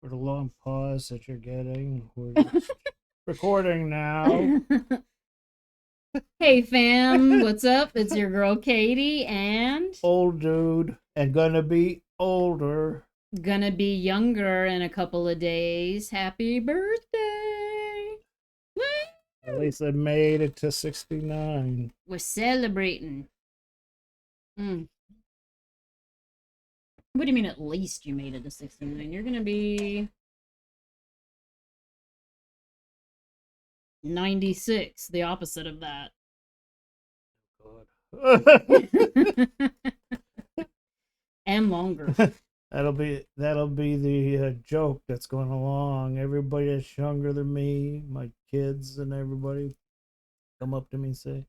for the long pause that you're getting. We're just recording now. Hey fam, what's up? It's your girl Katie and Old dude and gonna be older. gonna be younger in a couple of days. Happy birthday! At Woo! least I made it to 69. We're celebrating. Mm. What do you mean at least you made it to 69? You're gonna be 96, the opposite of that. God. And longer. that'll be the joke that's going along. Everybody that's younger than me, my kids and everybody, come up to me and say,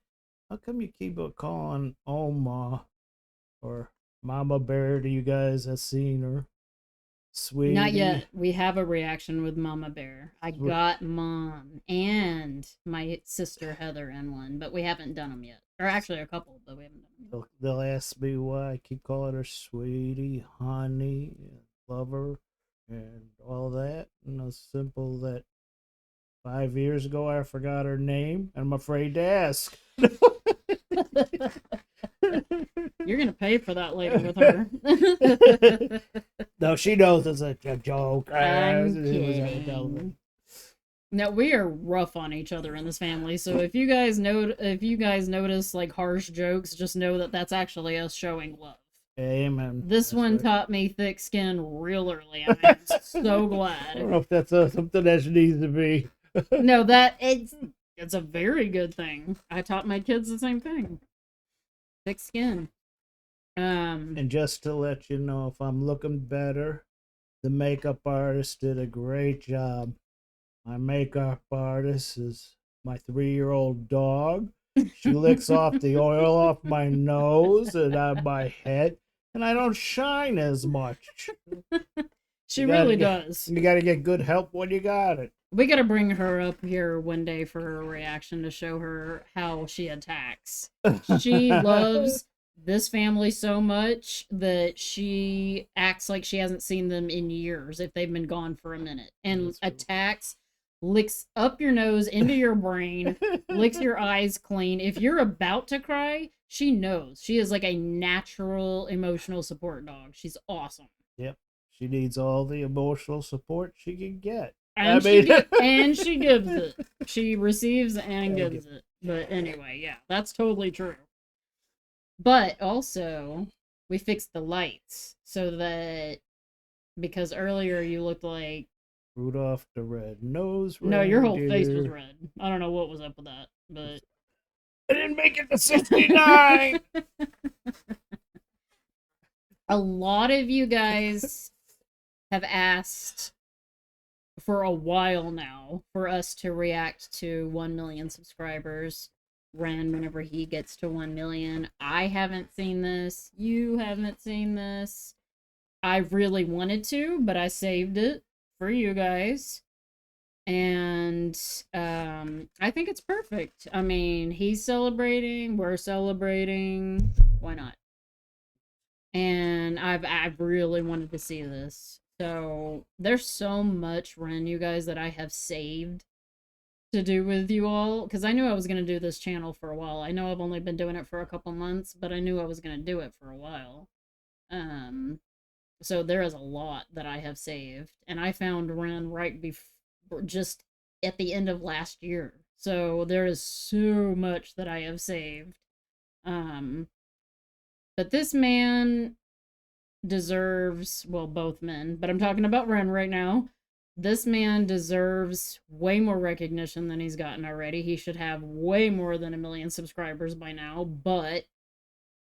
"How come you keep calling Oma or Mama Bear to you guys that seen her, Not sweetie?" yet. We have a reaction with Mama Bear. I got Mom and my sister Heather in one, but we haven't done them yet. Or actually, a couple, but we haven't done them yet. They'll ask me why I keep calling her sweetie, honey, lover, and all that. And it's simple that 5 years ago I forgot her name, and I'm afraid to ask. You're gonna pay for that later with her. No, she knows it's a joke. I'm kidding. No, we are rough on each other in this family. So if you guys notice like harsh jokes, just know that that's actually us showing love. Amen. This That's one right. taught me thick skin real early. I'm so glad. I don't know if that's something that needs to be. No, that it's a very good thing. I taught my kids the same thing. Thick skin. And just to let you know, if I'm looking better, the makeup artist did a great job. My makeup artist is my 3-year-old dog. She licks off the oil off my nose and on my head, and I don't shine as much. She really does. You gotta get good help when you got it. We gotta bring her up here one day for her reaction to show her how she attacks. She loves this family so much that she acts like she hasn't seen them in years if they've been gone for a minute and attacks, licks up your nose into your brain, licks your eyes clean. If you're about to cry, she knows. She is like a natural emotional support dog. She's awesome. Yep. She needs all the emotional support she can get. And she gives it. She receives and gives it. But anyway, yeah, that's totally true. But also, we fixed the lights so that because earlier you looked like Rudolph the Red-Nosed Reindeer. no, your whole face was red. I don't know what was up with that, but I didn't make it to 69. A lot of you guys have asked for a while now for us to react to 1 million subscribers. Ren, whenever he gets to 1 million. I haven't seen this. You haven't seen this. I really wanted to, but I saved it for you guys. And I think it's perfect. I mean, he's celebrating, we're celebrating. Why not? And I've really wanted to see this. So there's so much Ren, you guys, that I have saved to do with you all, because I knew I was going to do this channel for a while. I know I've only been doing it for a couple months, but I knew I was going to do it for a while. So there is a lot that I have saved, and I found Ren right before, just at the end of last year. So there is so much that I have saved. But this man deserves, well, both men, but I'm talking about Ren right now. This man deserves way more recognition than he's gotten already. He should have way more than 1 million subscribers by now, but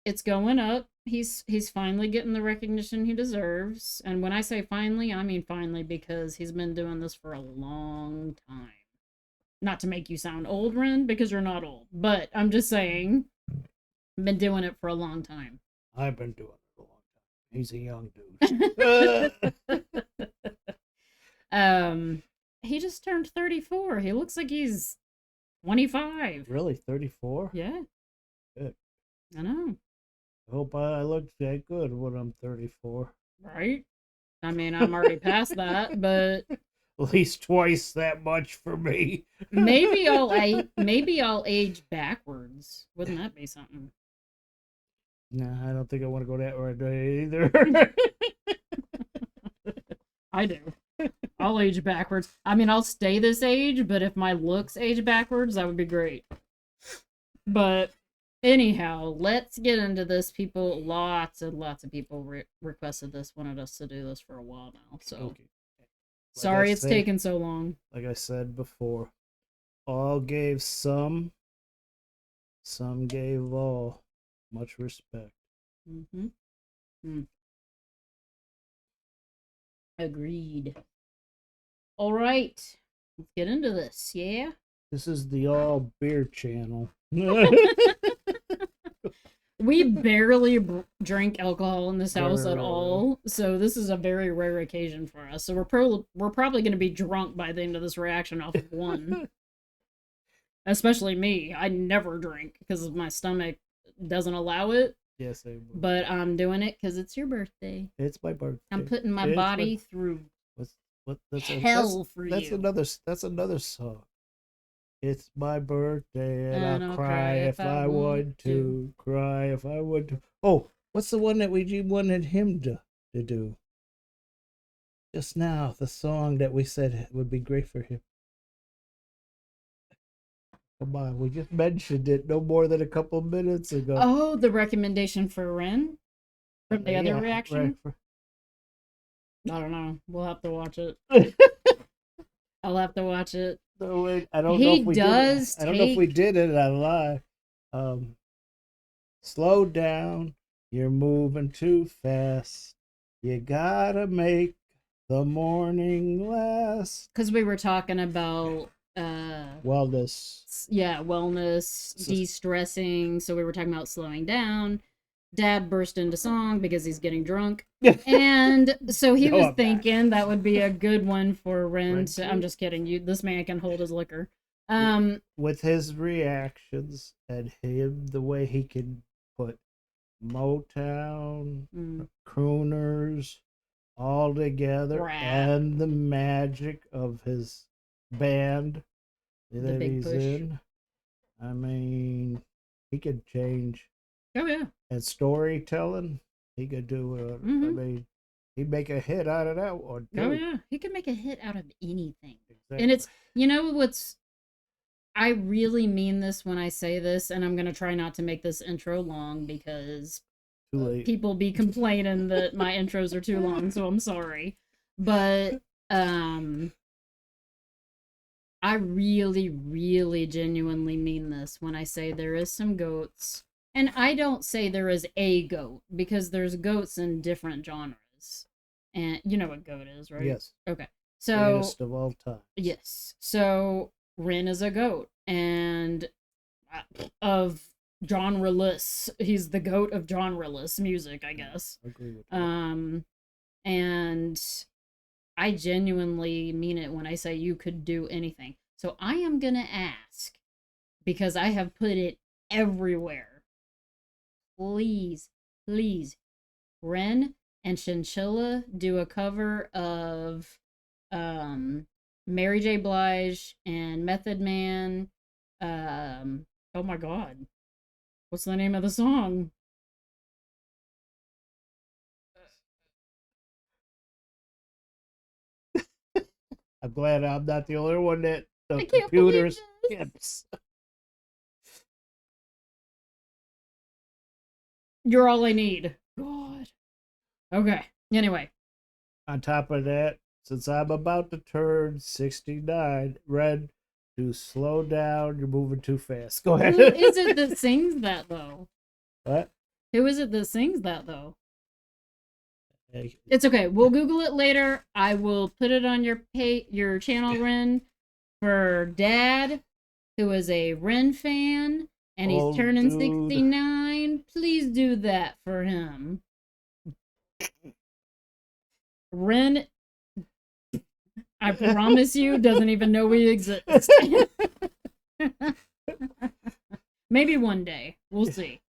it's going up. He's finally getting the recognition he deserves. And when I say finally, I mean finally, because he's been doing this for a long time. Not to make you sound old, Ren, because you're not old, but I'm just saying, been doing it for a long time. I've been doing it for a long time. He's a young dude. He just turned 34. He looks like he's 25. Really? 34? Yeah. Good. I know. I hope I look that good when I'm 34. Right? I mean, I'm already past that, but At least twice that much for me. maybe I'll age backwards. Wouldn't that be something? Nah, I don't think I want to go that route either. I do. I'll age backwards. I mean, I'll stay this age, but if my looks age backwards, that would be great. But anyhow, let's get into this. People, lots and lots of people requested this, wanted us to do this for a while now. So, Okay. sorry it's taken so long. Like I said before, all gave some gave all. Much respect. Mm-hmm. Agreed. All right, let's get into this. Yeah. This is the all beer channel. We barely drink alcohol in this house at all, so this is a very rare occasion for us. So we're probably going to be drunk by the end of this reaction off of one. Especially me. I never drink because my stomach doesn't allow it. Yes, but I'm doing it because it's your birthday. It's my birthday. I'm putting my body through hell for you. That's another song. It's my birthday and I'll cry if I want to. Cry if I want to. Oh, what's the one that we wanted him to do? Just now, the song that we said would be great for him. Come on, we just mentioned it no more than a couple minutes ago. Oh, the recommendation for Ren? From the other reaction? Right. I don't know. We'll have to watch it. I'll have to watch it. No, wait, I don't know if we did it. I don't know if we did it on live. Slow down. You're moving too fast. You gotta make the morning last. Because we were talking about wellness. Yeah, wellness, de-stressing. So we were talking about slowing down. Dad burst into song because he's getting drunk. And so he was thinking that would be a good one for Ren. I'm just kidding. This man can hold his liquor. With his reactions and him, the way he can put Motown, crooners all together, and the magic of his band that he's in. I mean, he could change. Oh, yeah. And storytelling, he could do it. I mean, he'd make a hit out of that one, too. Oh, yeah. He can make a hit out of anything. Exactly. And it's, you know what's, I really mean this when I say this, and I'm going to try not to make this intro long because people be complaining that my intros are too long, so I'm sorry. But, I really, really genuinely mean this when I say there is some goats. And I don't say there is a goat, because there's goats in different genres. And you know what goat is, right? Yes. Okay. So, greatest of all time. Yes. So, Ren is a goat. And of genre-less. He's the goat of genre-less music, I guess. I agree with that. And I genuinely mean it when I say you could do anything. So I am going to ask, because I have put it everywhere. Please, please, Ren and Chinchilla do a cover of Mary J. Blige and Method Man. Oh my God. What's the name of the song? I'm glad I'm not the only one that the computer skips. You're all I need. God. Okay. Anyway. On top of that, since I'm about to turn 69, Red, to slow down. You're moving too fast. Go ahead. Who is it that sings that, though? What? Who is it that sings that, though? It's okay. We'll Google it later. I will put it on your channel, Ren, for Dad, who is a Ren fan, and he's turning 69. Please do that for him. Ren, I promise you, doesn't even know we exist. Maybe one day. We'll see.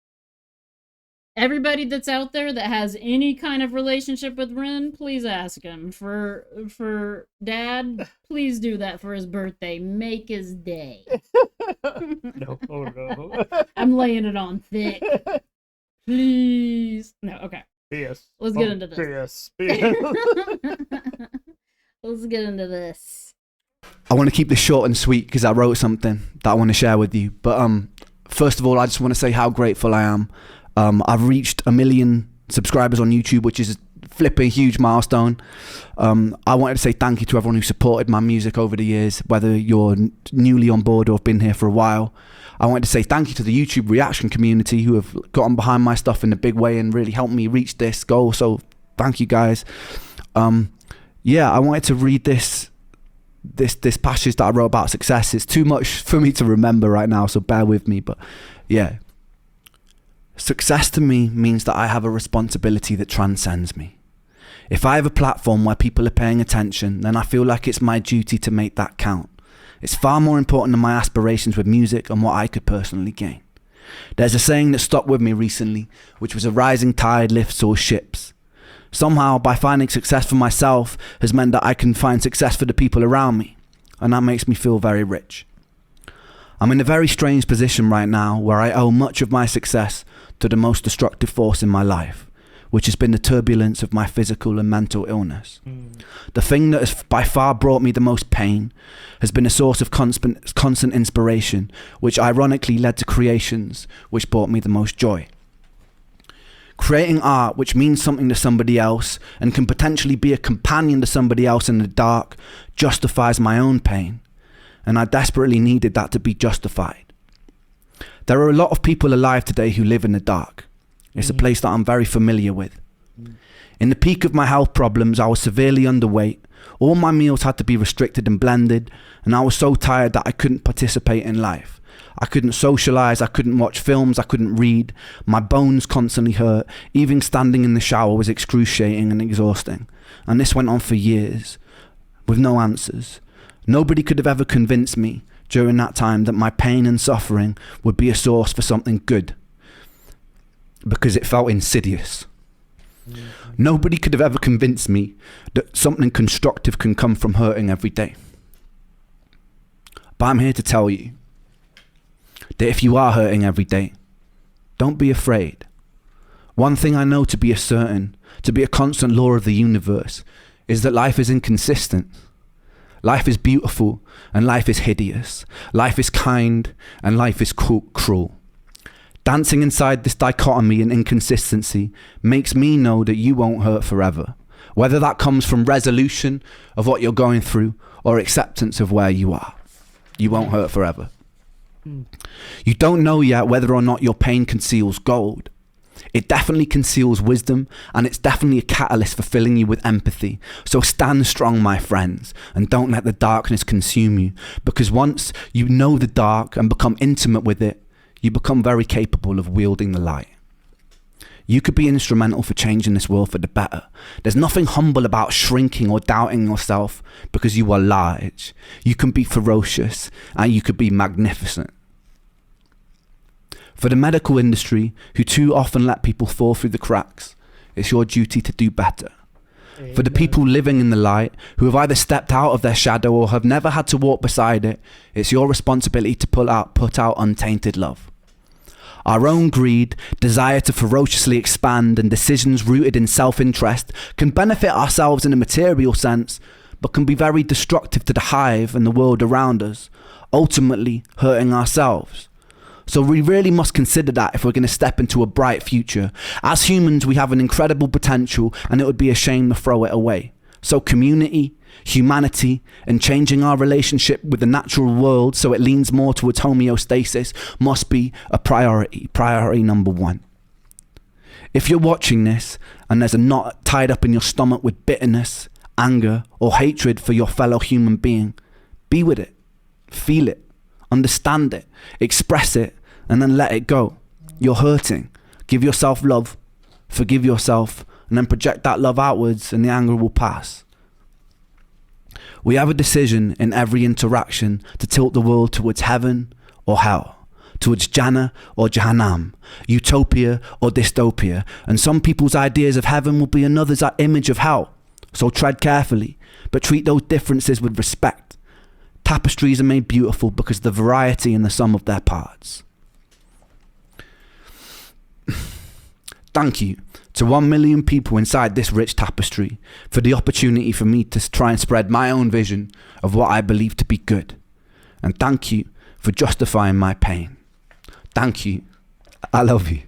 Everybody that's out there that has any kind of relationship with Ren, please ask him. For Dad, please do that for his birthday. Make his day. No, no. I'm laying it on thick. Please. No, okay. Yes. Let's get into this. Yes. Let's get into this. I want to keep this short and sweet because I wrote something that I want to share with you. But first of all, I just want to say how grateful I am. I've reached 1 million subscribers on YouTube, which is a flipping huge milestone. I wanted to say thank you to everyone who supported my music over the years, whether you're newly on board or have been here for a while. I wanted to say thank you to the YouTube reaction community who have gotten behind my stuff in a big way and really helped me reach this goal. So thank you guys. Yeah, I wanted to read this passage that I wrote about success. It's too much for me to remember right now, so bear with me. But yeah. Success to me means that I have a responsibility that transcends me. If I have a platform where people are paying attention, then I feel like it's my duty to make that count. It's far more important than my aspirations with music and what I could personally gain. There's a saying that stuck with me recently, which was a rising tide lifts all ships. Somehow, by finding success for myself has meant that I can find success for the people around me, and that makes me feel very rich. I'm in a very strange position right now where I owe much of my success to the most destructive force in my life, which has been the turbulence of my physical and mental illness. The thing that has by far brought me the most pain has been a source of constant inspiration, which ironically led to creations which brought me the most joy. Creating art which means something to somebody else and can potentially be a companion to somebody else in the dark justifies my own pain, and I desperately needed that to be justified. There are a lot of people alive today who live in the dark. It's a place that I'm very familiar with. In the peak of my health problems, I was severely underweight. All my meals had to be restricted and blended, and I was so tired that I couldn't participate in life. I couldn't socialize, I couldn't watch films, I couldn't read. My bones constantly hurt. Even standing in the shower was excruciating and exhausting. And this went on for years, with no answers. Nobody could have ever convinced me during that time that my pain and suffering would be a source for something good, because it felt insidious. Nobody could have ever convinced me that something constructive can come from hurting every day. But I'm here to tell you that if you are hurting every day, don't be afraid. One thing I know to be a certain, to be a constant law of the universe, is that life is inconsistent. Life is beautiful and life is hideous. Life is kind and life is cruel. Dancing inside this dichotomy and inconsistency makes me know that you won't hurt forever, whether that comes from resolution of what you're going through or acceptance of where you are. You won't hurt forever. You don't know yet whether or not your pain conceals gold. It definitely conceals wisdom, and it's definitely a catalyst for filling you with empathy. So stand strong, my friends, and don't let the darkness consume you, because once you know the dark and become intimate with it, you become very capable of wielding the light. You could be instrumental for changing this world for the better. There's nothing humble about shrinking or doubting yourself because you are large. You can be ferocious and you could be magnificent. For the medical industry, who too often let people fall through the cracks, it's your duty to do better. Amen. For the people living in the light, who have either stepped out of their shadow or have never had to walk beside it, it's your responsibility to put out untainted love. Our own greed, desire to ferociously expand, and decisions rooted in self-interest can benefit ourselves in a material sense, but can be very destructive to the hive and the world around us, ultimately hurting ourselves. So we really must consider that if we're going to step into a bright future. As humans, we have an incredible potential, and it would be a shame to throw it away. So community, humanity, and changing our relationship with the natural world so it leans more towards homeostasis must be a priority number one. If you're watching this and there's a knot tied up in your stomach with bitterness, anger, or hatred for your fellow human being, be with it, feel it, understand it, express it, and then let it go. You're hurting. Give yourself love, forgive yourself, and then project that love outwards, and the anger will pass. We have a decision in every interaction to tilt the world towards heaven or hell, towards Jannah or Jahannam, utopia or dystopia, and some people's ideas of heaven will be another's image of hell. So tread carefully, but treat those differences with respect. Tapestries are made beautiful because of the variety in the sum of their parts. Thank you to 1 million people inside this rich tapestry for the opportunity for me to try and spread my own vision of what I believe to be good. And thank you for justifying my pain. Thank you. I love you.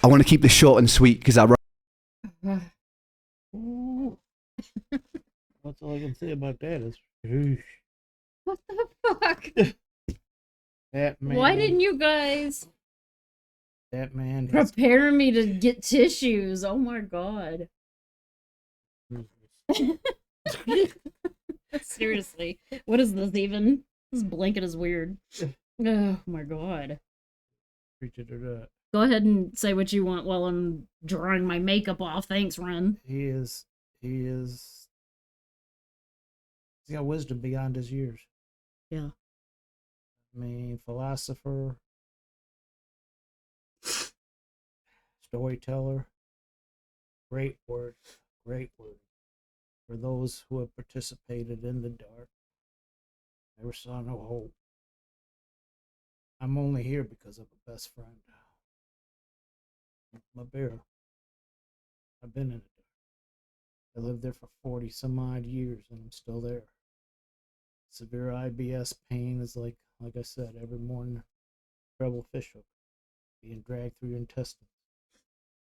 I want to keep this short and sweet because I wrote. That's all I can say about that is, What the fuck? that man. Why didn't you guys That man prepare me to get tissues? Oh my god. Seriously. What is this even? This blanket is weird. Oh my god. Preach it or not. Go ahead and say what you want while I'm drawing my makeup off. Thanks, Ren. He's got wisdom beyond his years. Yeah. I mean, philosopher, storyteller, great word for those who have participated in the dark. Never saw no hope. I'm only here because of a best friend. My bear. I've been in it. I lived there for 40 some odd years and I'm still there. Severe IBS pain is like I said, every morning, treble fish hook being dragged through your intestines.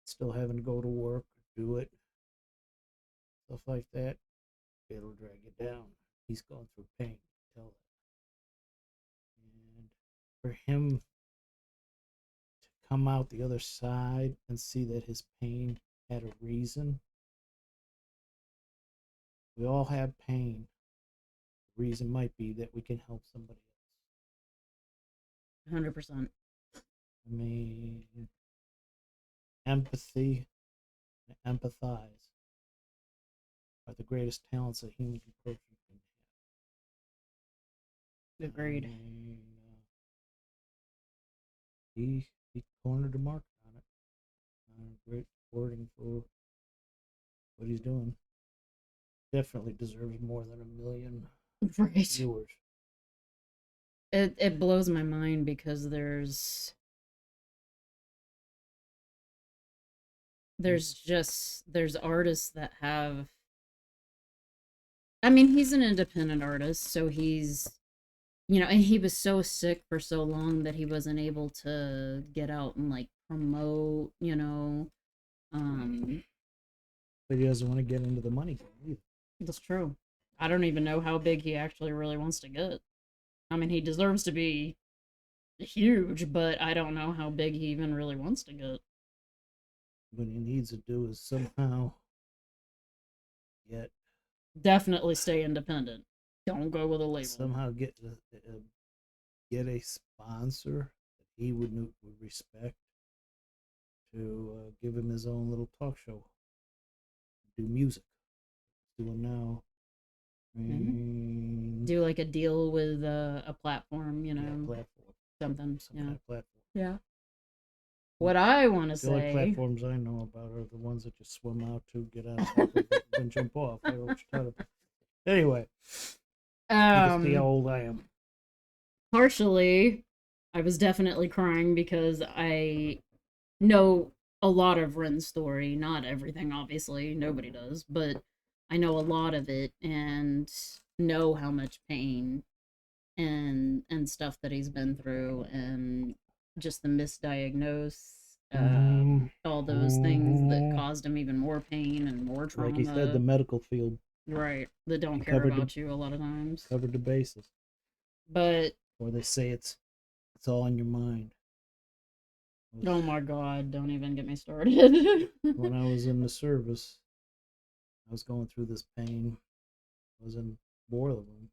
Still having to go to work, do it, stuff like that. It'll drag you down. He's going through pain. Tell it. And for him to come out the other side and see that his pain had a reason. We all have pain. The reason might be that we can help somebody else. 100%. I mean, empathy and empathize are the greatest talents a human person can have. Agreed. I mean, he cornered the market on it. Great wording for what he's doing. Definitely deserves more than 1 million Right. viewers. It blows my mind because there's artists that have, I mean, he's an independent artist, so he's, and he was so sick for so long that he wasn't able to get out and like promote, But he doesn't want to get into the money game either. That's true. I don't even know how big he actually really wants to get. I mean, he deserves to be huge, but I don't know how big he even really wants to get. What he needs to do is somehow definitely stay independent. Don't go with a label. Somehow get a sponsor that he would respect to give him his own little talk show. Do music. Doing now. Do like a deal with a platform, platform. Something. Some kind of platform. Yeah. What I want to say. The only platforms I know about are the ones that you swim out to, get on top of it, then jump off. I don't know what you're talking about. Anyway. You can see how old I am. Partially, I was definitely crying because I know a lot of Ren's story. Not everything, obviously. Nobody does. But I know a lot of it and know how much pain and stuff that he's been through and just the misdiagnosis, all those things that caused him even more pain and more trauma. Like he said, the medical field. Right. That don't care about you a lot of times. Covered the bases. But. Or they say it's all in your mind. Oh my god, don't even get me started. When I was in the service, I was going through this pain. I was in boiler room.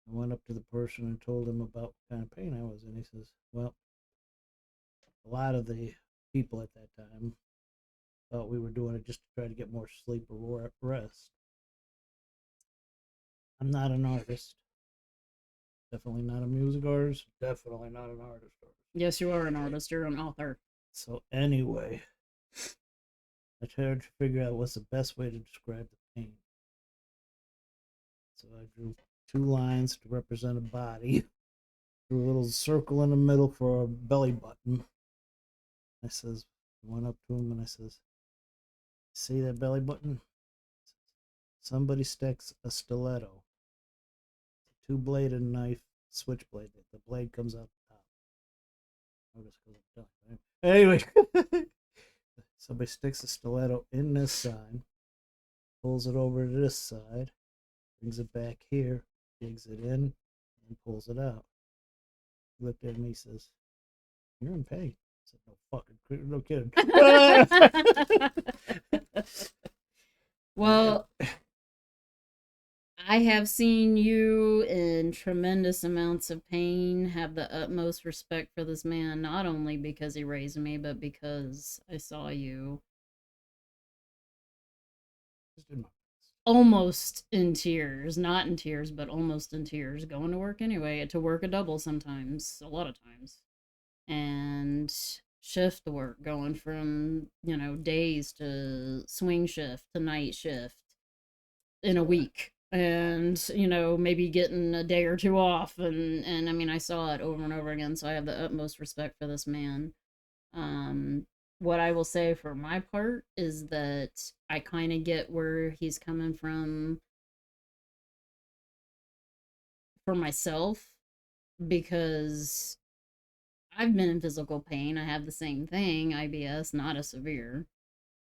I went up to the person and told him about what kind of pain I was in. He says, well, a lot of the people at that time thought we were doing it just to try to get more sleep or rest. I'm not an artist. Definitely not a music artist. Definitely not an artist. Yes, you are an artist. You're an author. So anyway, I tried to figure out what's the best way to describe the pain. So I drew 2 lines to represent a body. Drew a little circle in the middle for a belly button. I says, went up to him and I says, "See that belly button? Somebody sticks a stiletto. It's a 2-bladed knife, switchblade. The blade comes out the top." Anyway, somebody sticks a stiletto in this side, pulls it over to this side, brings it back here, digs it in, and pulls it out. He looked at me and says, "You're in pain." I said, "No kidding." Well, I have seen you in tremendous amounts of pain, have the utmost respect for this man, not only because he raised me, but because I saw you almost in tears, not in tears, but almost in tears, going to work anyway, to work a double sometimes, a lot of times, and shift work, going from, days to swing shift to night shift in a week, and maybe getting a day or two off, and I mean, I saw it over and over again, so I have the utmost respect for this man. What I will say for my part is that I kind of get where he's coming from for myself, because I've been in physical pain. I have the same thing, IBS, not as severe,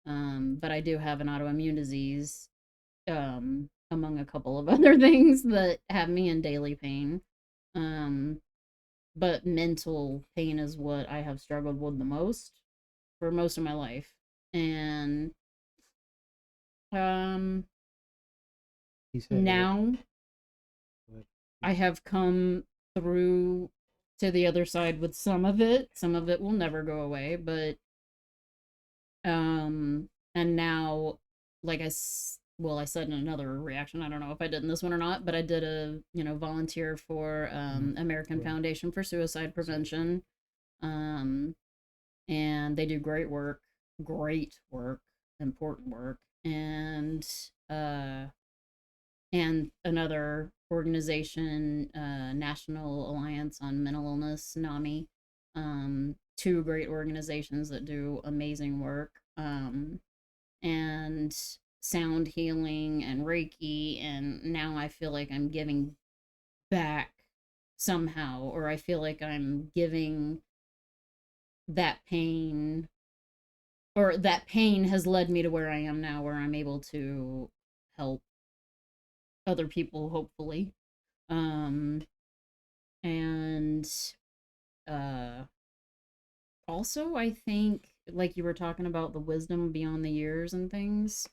but I do have an autoimmune disease, among a couple of other things that have me in daily pain. But mental pain is what I have struggled with the most for most of my life. And now I have come through to the other side with some of it. Some of it will never go away, but and now, like I said in another reaction, I don't know if I did in this one or not, but I did a volunteer for American Foundation for Suicide Prevention, and they do great work, important work, and another organization, National Alliance on Mental Illness, NAMI. 2 great organizations that do amazing work, and sound healing and Reiki, and now I feel like I'm giving back somehow, or I feel like I'm giving that pain, or that pain has led me to where I am now, where I'm able to help other people, hopefully. And also, I think, like you were talking about the wisdom beyond the years and things,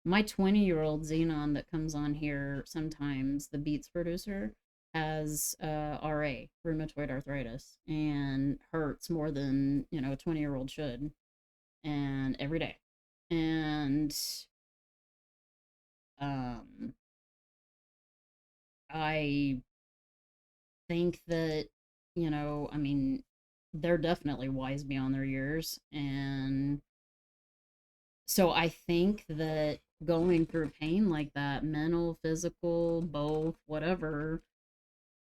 my 20-year-old Xenon that comes on here sometimes, the Beats producer, has RA, rheumatoid arthritis, and hurts more than, a 20-year-old should, and every day. And I think that, I mean, they're definitely wise beyond their years. And so I think that going through pain like that, mental, physical, both, whatever,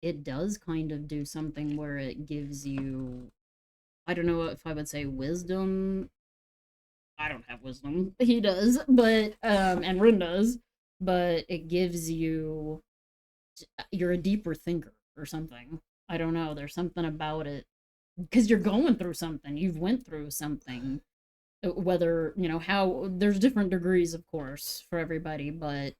it does kind of do something where it gives you, I don't know if I would say wisdom. I don't have wisdom. He does, but, and Rin does, but it gives you, you're a deeper thinker or something. I don't know. There's something about it, because you're going through something. You've went through something. Whether, how, there's different degrees, of course, for everybody, but,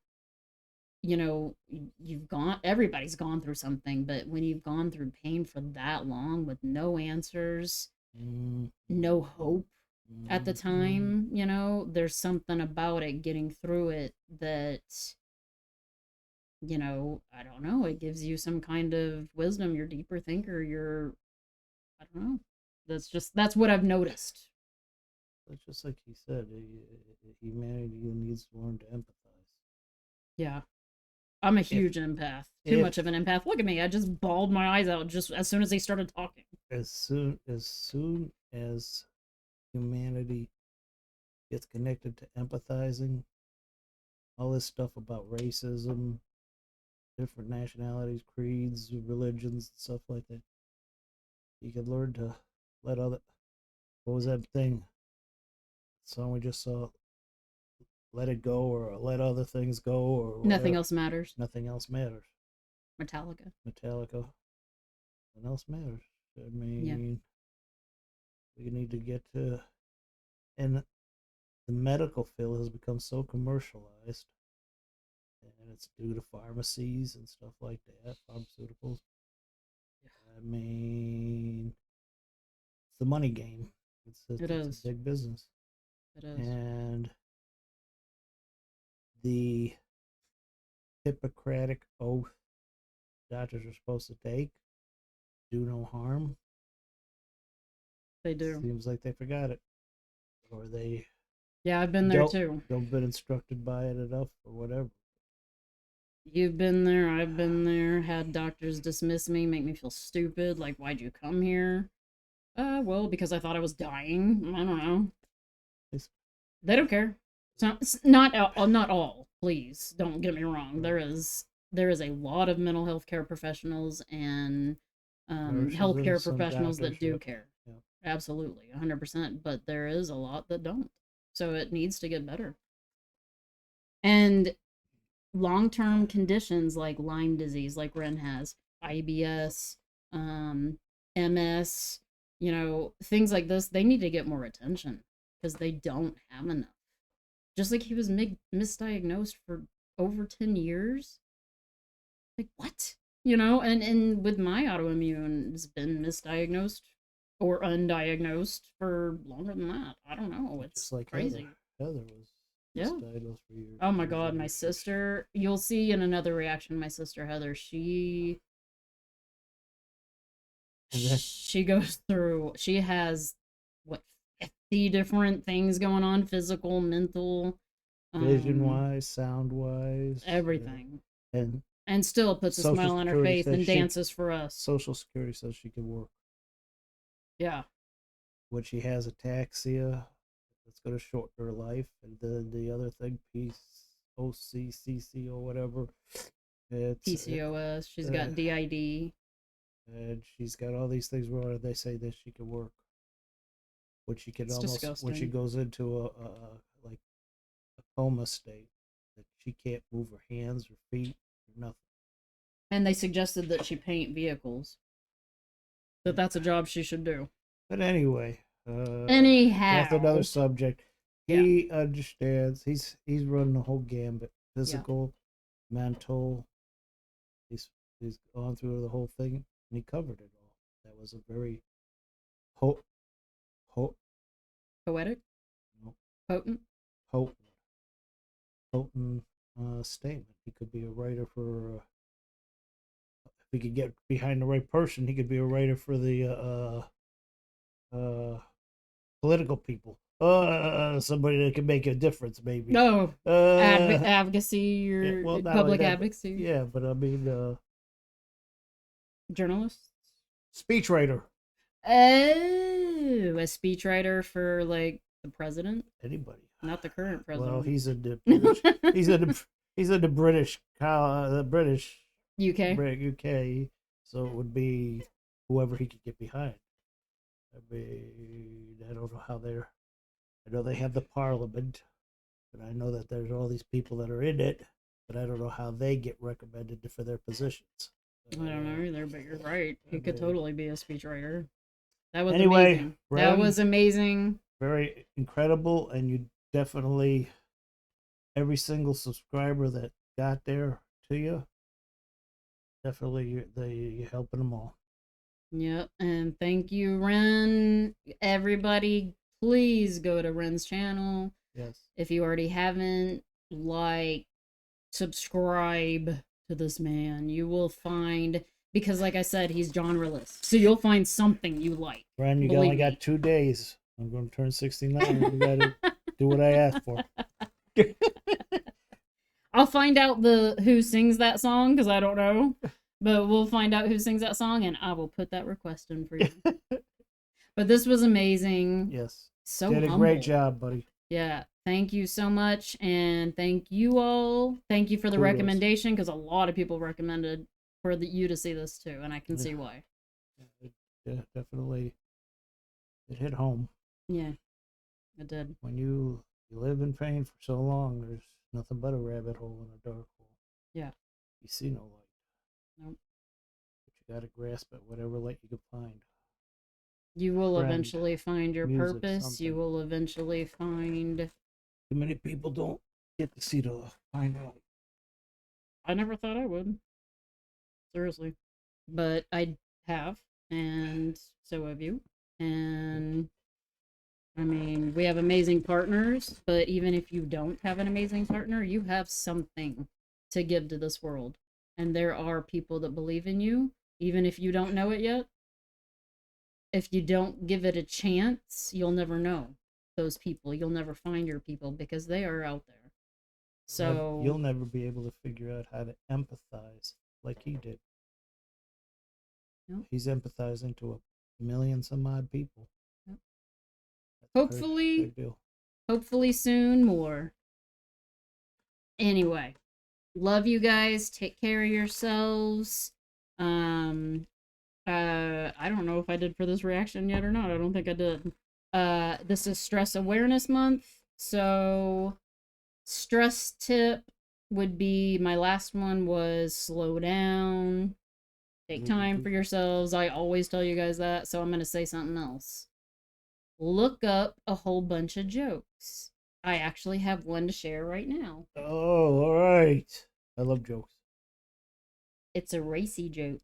everybody's gone through something, but when you've gone through pain for that long with no answers, no hope at the time, there's something about it, getting through it, that, I don't know, it gives you some kind of wisdom. You're a deeper thinker. I don't know. That's what I've noticed. It's just like he said, humanity needs to learn to empathize. Yeah. I'm a huge empath. Too much of an empath. Look at me. I just bawled my eyes out just as soon as they started talking. As soon as humanity gets connected to empathizing, all this stuff about racism, different nationalities, creeds, religions, stuff like that, you can learn to let other. What was that thing? Song we just saw. Let it go, or let other things go, or whatever. Nothing else matters. Nothing else matters. Metallica. Nothing else matters. I mean, we need to get to, and the medical field has become so commercialized, and it's due to pharmacies and stuff like that, pharmaceuticals. I mean, it's the money game. It's a big business. It is. And the Hippocratic oath doctors are supposed to take, do no harm. They do. Seems like they forgot it, or they. Yeah, I've been there too. Don't been instructed by it enough, or whatever. You've been there. I've been there. Had doctors dismiss me, make me feel stupid. Like, why'd you come here? Well, because I thought I was dying. I don't know. They don't care. It's not all. Please don't get me wrong. There is a lot of mental health care professionals and healthcare professionals that do care. Yeah. Absolutely, 100%. But there is a lot that don't. So it needs to get better. And long-term conditions like Lyme disease, like Ren has, IBS, MS, things like this, they need to get more attention because they don't have enough. Just like he was misdiagnosed for over 10 years. Like, what? And with my autoimmune, it's been misdiagnosed or undiagnosed for longer than that. I don't know. It's just like crazy. Heather was misdiagnosed for years. Oh my God, my sister. You'll see in another reaction, my sister Heather, she goes through, she has, 50 different things going on, physical, mental. Vision-wise, sound-wise. Everything. And still puts a smile on her face and dances for us. Social Security says she can work. Yeah. When she has ataxia, it's going to shorten her life. And then the other thing, PCC or whatever. It's PCOS. She's got DID. And she's got all these things where they say that she can work. When she can disgusting. When she goes into a coma state, that she can't move her hands or feet or nothing. And they suggested that she paint vehicles. That's a job she should do. But anyway. Anyhow. That's another subject. He understands. He's running the whole gambit. Physical, mental. He's gone through the whole thing, and he covered it all. That was a very poetic? No. Potent statement. He could be a writer for if he could get behind the right person, he could be a writer for the political people. Somebody that can make a difference, maybe. No. Advocacy or public advocacy. Yeah, but I mean journalists? Speechwriter. Oh, a speechwriter for like the president? Anybody. Not the current president. Well, he's in the British, he's in the British UK. So it would be whoever he could get behind. I mean, I don't know how I know they have the parliament, but I know that there's all these people that are in it, but I don't know how they get recommended for their positions. I don't know either, but you're right. He could totally be a speechwriter. That was anyway, amazing. Ren, that was amazing. Very incredible, and you definitely, every single subscriber that got there to you, definitely you're helping them all. Yep, and thank you, Ren. Everybody, please go to Ren's channel. Yes. If you already haven't, subscribe to this man. You will find, because like I said, he's genreless. So you'll find something you like. Ren, you only got 2 days. I'm going to turn 69. You got to do what I asked for. I'll find out who sings that song, because I don't know. But we'll find out who sings that song, and I will put that request in for you. But this was amazing. Yes. So did a humble. great job, buddy. Yeah. Thank you so much, and thank you all. Thank you for the recommendation, because a lot of people recommended for you to see this too, and I can see why. Yeah, definitely. It hit home. Yeah, it did. When you live in pain for so long, there's nothing but a rabbit hole and a dark hole. Yeah. You see no light. Nope. But you gotta grasp at whatever light you can find. You will eventually find your music, purpose. something. You will eventually find... Too many people don't get to see the find out. I never thought I would. Seriously. But I have, and so have you. And I mean, we have amazing partners, but even if you don't have an amazing partner, you have something to give to this world. And there are people that believe in you, even if you don't know it yet. If you don't give it a chance, you'll never know those people. You'll never find your people, because they are out there. So you'll never be able to figure out how to empathize like he did. Nope. He's empathizing to a million some odd people. Yep. Hopefully, big deal. Hopefully soon more. Anyway, love you guys. Take care of yourselves. I don't know if I did for this reaction yet or not. I don't think I did. This is Stress Awareness Month. So, stress tip would be, my last one was slow down. Take time for yourselves. I always tell you guys that, so I'm going to say something else. Look up a whole bunch of jokes. I actually have one to share right now. Oh, all right. I love jokes. It's a racy joke.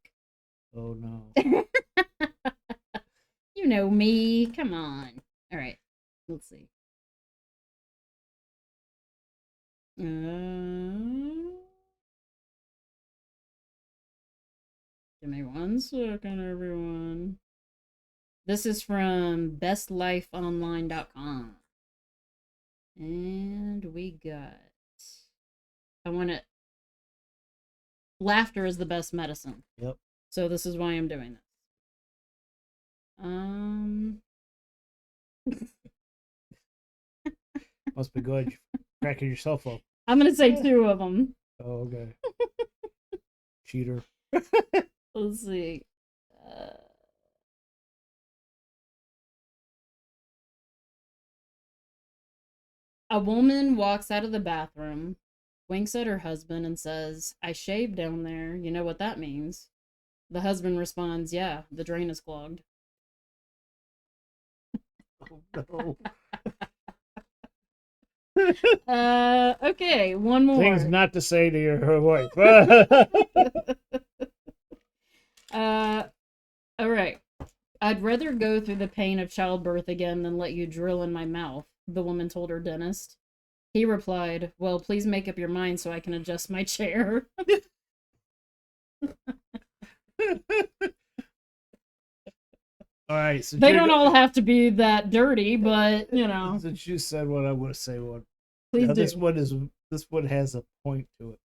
Oh, no. You know me. Come on. All right. Let's see. Give me 1 second, everyone. This is from bestlifeonline.com. And we got... Laughter is the best medicine. Yep. So this is why I'm doing this. Must be good. You're cracking yourself up. I'm going to say 2 of them. Oh, okay. Cheater. Let's see. A woman walks out of the bathroom, winks at her husband, and says, "I shaved down there. You know what that means?" The husband responds, "Yeah, the drain is clogged." Oh, no. Okay, one more. Things not to say to your wife. All right. "I'd rather go through the pain of childbirth again than let you drill in my mouth," the woman told her dentist. He replied, "Well, please make up your mind so I can adjust my chair." All right. So they don't all have to be that dirty, but, you know. Since you said one, I want to say one. Please do. This one has a point to it.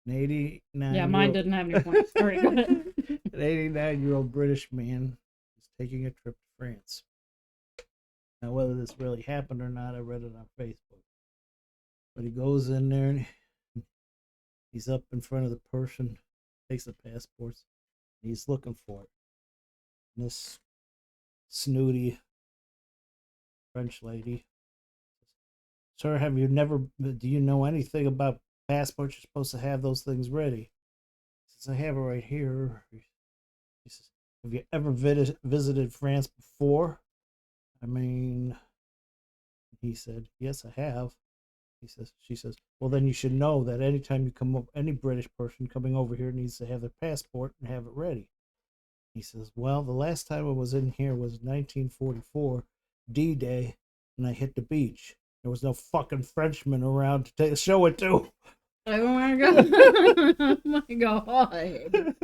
An 89. Yeah, mine didn't have any points. All right, go ahead. An 89-year-old British man is taking a trip to France. Now, whether this really happened or not, I read it on Facebook. But he goes in there and he's up in front of the person, takes the passports, and he's looking for it. And this snooty French lady, "Sir, do you know anything about passports? You're supposed to have those things ready." He says, "I have it right here." He says, "Have you ever visited France before?" I mean, he said, "Yes, I have." She says, "Well, then you should know that anytime you come up, any British person coming over here needs to have their passport and have it ready." He says, "Well, the last time I was in here was 1944, D-Day, and I hit the beach. There was no fucking Frenchman around to show it to." Oh my god. Oh my god.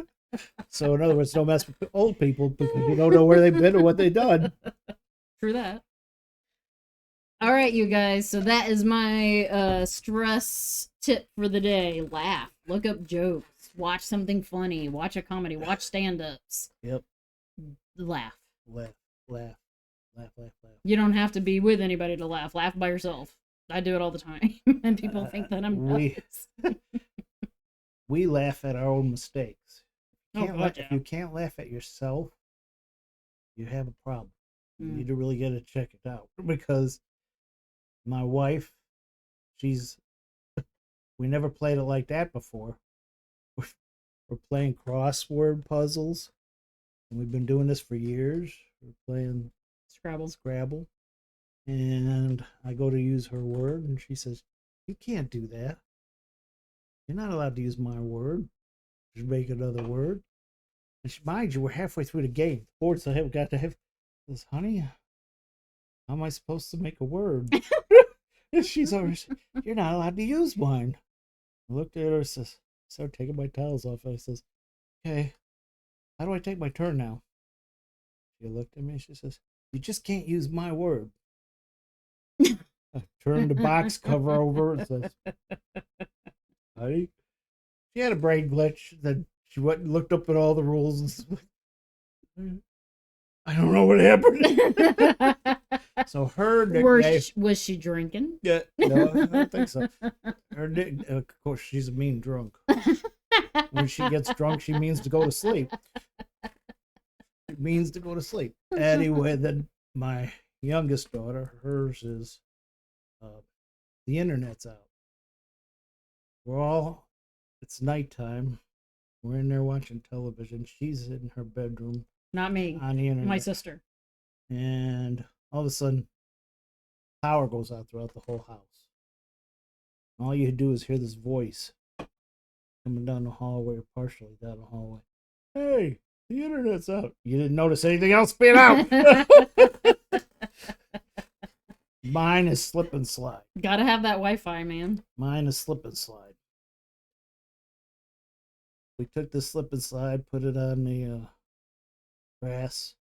So, in other words, don't mess with old people because you don't know where they've been or what they've done. True that. All right, you guys. So that is my stress tip for the day. Laugh. Look up jokes. Watch something funny. Watch a comedy. Watch stand-ups. Yep. Laugh. Laugh, laugh, laugh, laugh, laugh. You don't have to be with anybody to laugh. Laugh by yourself. I do it all the time, and people think that I'm nuts. We laugh at our own mistakes. God, If you can't laugh at yourself, you have a problem. You need to really get it checked out, because my wife, we never played it like that before. We're playing crossword puzzles, and we've been doing this for years. We're playing Scrabble, and I go to use her word, and she says, "You can't do that. You're not allowed to use my word. Just make another word." And mind you, we're halfway through the game. The boards I haven't got to have. Says, "Honey, how am I supposed to make a word?" And she's always, "You're not allowed to use mine." I looked at her and says, started taking my towels off. And I says, "Okay, how do I take my turn now?" She looked at me and she says, "You just can't use my word." I turned the box cover over and says, "Honey," she had a brain glitch. Then she went and looked up at all the rules and said, "I don't know what happened." So her nickname, was she drinking? Yeah, no, I don't think so. Of course, she's a mean drunk. When she gets drunk, she means to go to sleep. It means to go to sleep. Anyway, then my youngest daughter, hers is, the internet's out. It's nighttime. We're in there watching television. She's in her bedroom. Not me. On the internet. My sister. And all of a sudden, power goes out throughout the whole house. All you do is hear this voice coming down the hallway, or partially down the hallway. "Hey, the internet's out." You didn't notice anything else being out. Mine is slip and slide. Gotta have that Wi-Fi, man. Mine is slip and slide. We took the slip and slide, put it on the grass,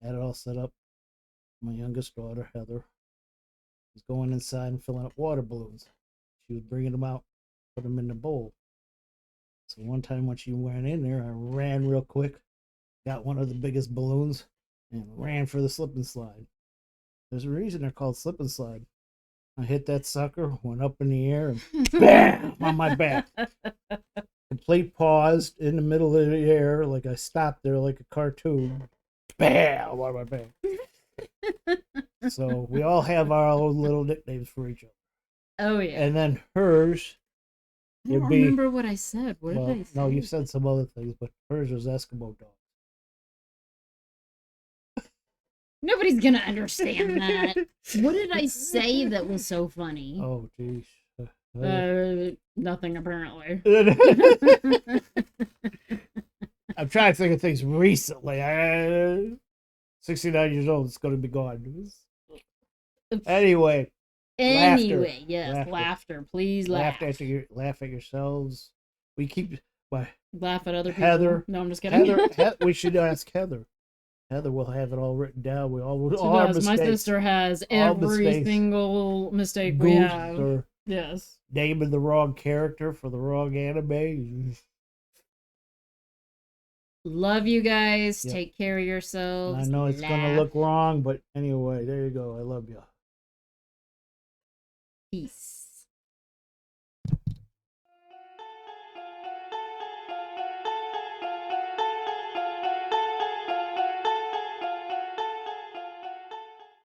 had it all set up. My youngest daughter, Heather, was going inside and filling up water balloons. She was bringing them out, put them in the bowl. So one time when she went in there, I ran real quick, got one of the biggest balloons, and ran for the slip and slide. There's a reason they're called slip and slide. I hit that sucker, went up in the air, and bam, on my back. Complete pause in the middle of the air, like I stopped there like a cartoon. Bam, on my back. So we all have our own little nicknames for each other. Oh, yeah. And then hers, I don't remember what I said. What did I say? No, you said some other things, but hers was Eskimo dog. Nobody's gonna understand that. What did I say that was so funny? Oh, geez. Nothing, apparently. I'm trying to think of things recently. 69 years old, it's going to be gone. Anyway, yes, laughter. Please laugh. Laugh at yourselves. We keep laugh at other people. Heather. No, I'm just kidding. We should ask Heather. Heather will have it all written down. My sister has every single mistake we have. Yes. Naming the wrong character for the wrong anime. Love you guys. Yep. Take care of yourselves. I know it's going to look wrong, but anyway, there you go. I love you. Peace.